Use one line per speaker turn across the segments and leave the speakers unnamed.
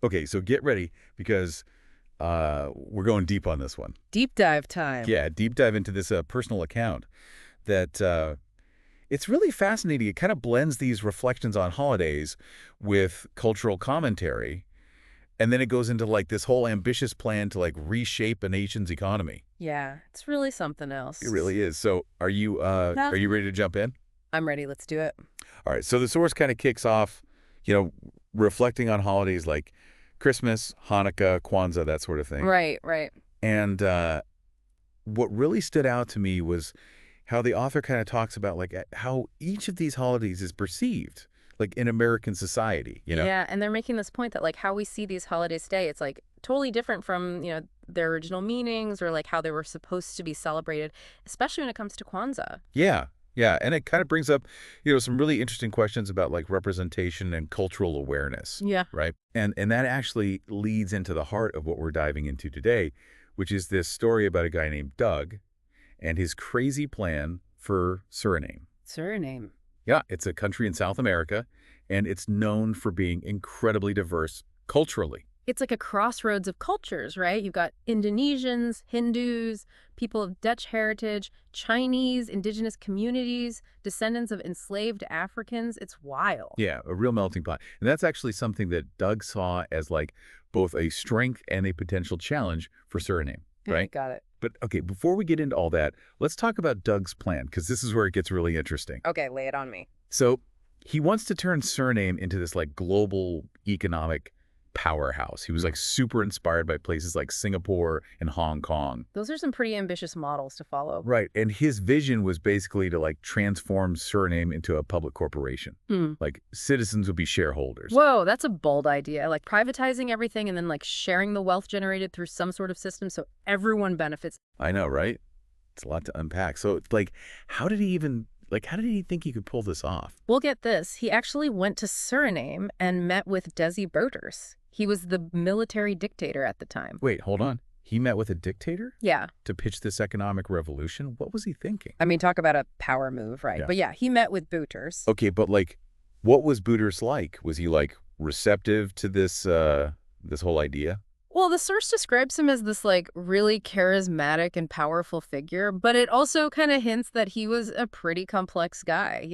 Okay, so get ready because we're going deep on this one.
Deep dive time.
Yeah, deep dive into this personal account that it's really fascinating. It kind of blends these reflections on holidays with cultural commentary, and then it goes into like this whole ambitious plan to like reshape a nation's economy.
Yeah, it's really something
It
else.
really is. So
Yeah.
are you ready to jump in?
I'm ready. Let's do it.
All right. So the source kind of kicks off, you know, reflecting on holidays like Christmas, Hanukkah, Kwanzaa, that sort of thing.
Right, right.
And what really stood out to me was how the author kind of talks about like how each of these holidays is perceived like in American society, you know?
Yeah, and they're making this point that like how we see these holidays today, it's like totally different from, their original meanings or like how they were supposed to be celebrated, especially when it comes to Kwanzaa.
Yeah. Yeah, and it kind of brings up, some really interesting questions about like representation and cultural awareness,
Yeah.
right? And that actually leads into the heart of what we're diving into today, which is this story about a guy named Doug and his crazy plan for Suriname.
Suriname.
Yeah, it's a country in South America, and it's known for being incredibly diverse culturally.
It's like a crossroads of cultures, right? You've got Indonesians, Hindus, people of Dutch heritage, Chinese, indigenous communities, descendants of enslaved Africans. It's wild.
Yeah, a real melting pot. And that's actually something that Doug saw as like both a strength and a potential challenge for Suriname, right?
Got it.
But okay, before we get into all that, let's talk about Doug's plan, because this is where it gets really interesting.
Okay, lay it on me.
So he wants to turn Suriname into this like global economic powerhouse. He was like super inspired by places like Singapore and Hong Kong.
Those are some pretty ambitious models to follow.
Right. And his vision was basically to like transform Suriname into a public corporation.
Hmm.
Like citizens would be shareholders.
Whoa, that's a bold idea. Like privatizing everything and then like sharing the wealth generated through some sort of system so everyone benefits.
I know, right? It's a lot to unpack. So like, how did he think he could pull this off?
We'll get this. He actually went to Suriname and met with Desi Bouterse. He was the military dictator at the time.
Wait, hold on. He met with a dictator
Yeah.
to pitch this economic revolution? What was he thinking?
I mean, talk about a power move, right?
Yeah.
But yeah, he met with Bouterse.
Okay, but like, what was Bouterse like? Was he like receptive to this whole idea?
Well, the source describes him as this like really charismatic and powerful figure, but it also kind of hints that he was a pretty complex guy,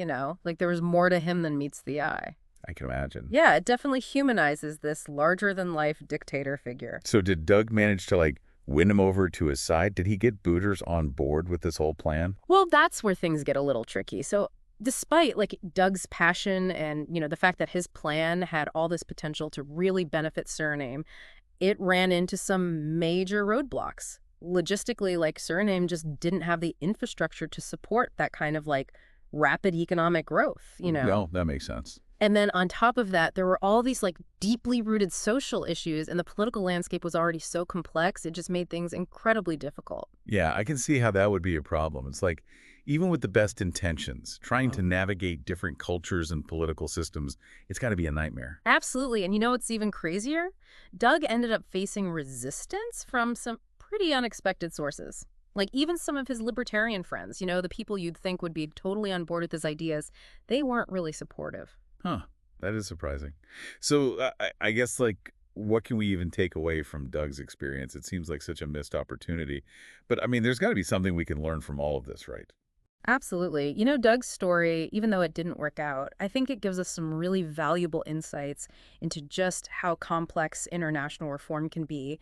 Like there was more to him than meets the eye.
I can imagine.
Yeah, it definitely humanizes this larger-than-life dictator figure.
So did Doug manage to like win him over to his side? Did he get Bouterse on board with this whole plan?
Well, that's where things get a little tricky. So despite like Doug's passion and, the fact that his plan had all this potential to really benefit Suriname, it ran into some major roadblocks. Logistically, like Suriname just didn't have the infrastructure to support that kind of like rapid economic growth,
No, that makes sense.
And then on top of that, there were all these like deeply rooted social issues, and the political landscape was already so complex, it just made things incredibly difficult.
Yeah, I can see how that would be a problem. It's like, even with the best intentions, trying to navigate different cultures and political systems, it's got to be a nightmare.
Absolutely. And what's even crazier? Doug ended up facing resistance from some pretty unexpected sources. Like even some of his libertarian friends, the people you'd think would be totally on board with his ideas, they weren't really supportive.
Huh, that is surprising. So I guess like, what can we even take away from Doug's experience? It seems like such a missed opportunity. But I mean, there's got to be something we can learn from all of this, right?
Absolutely. Doug's story, even though it didn't work out, I think it gives us some really valuable insights into just how complex international reform can be.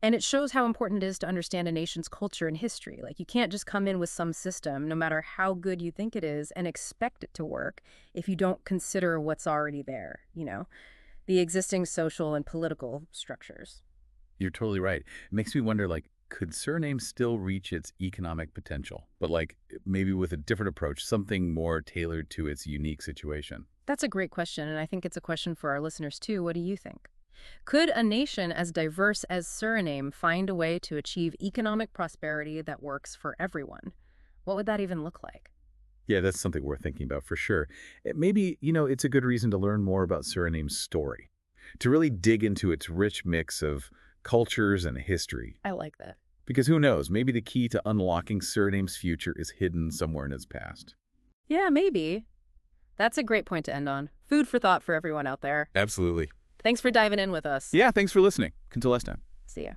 And it shows how important it is to understand a nation's culture and history. Like, you can't just come in with some system, no matter how good you think it is, and expect it to work if you don't consider what's already there, the existing social and political structures.
You're totally right. It makes me wonder, like, could Suriname still reach its economic potential, but like maybe with a different approach, something more tailored to its unique situation?
That's a great question, and I think it's a question for our listeners too. What do you think? Could a nation as diverse as Suriname find a way to achieve economic prosperity that works for everyone? What would that even look like?
Yeah, that's something worth thinking about for sure. Maybe, it's a good reason to learn more about Suriname's story, to really dig into its rich mix of cultures and history.
I like that.
Because who knows, maybe the key to unlocking Suriname's future is hidden somewhere in its past.
Yeah, maybe. That's a great point to end on. Food for thought for everyone out there.
Absolutely.
Thanks for diving in with us.
Yeah, thanks for listening. Until next time.
See ya.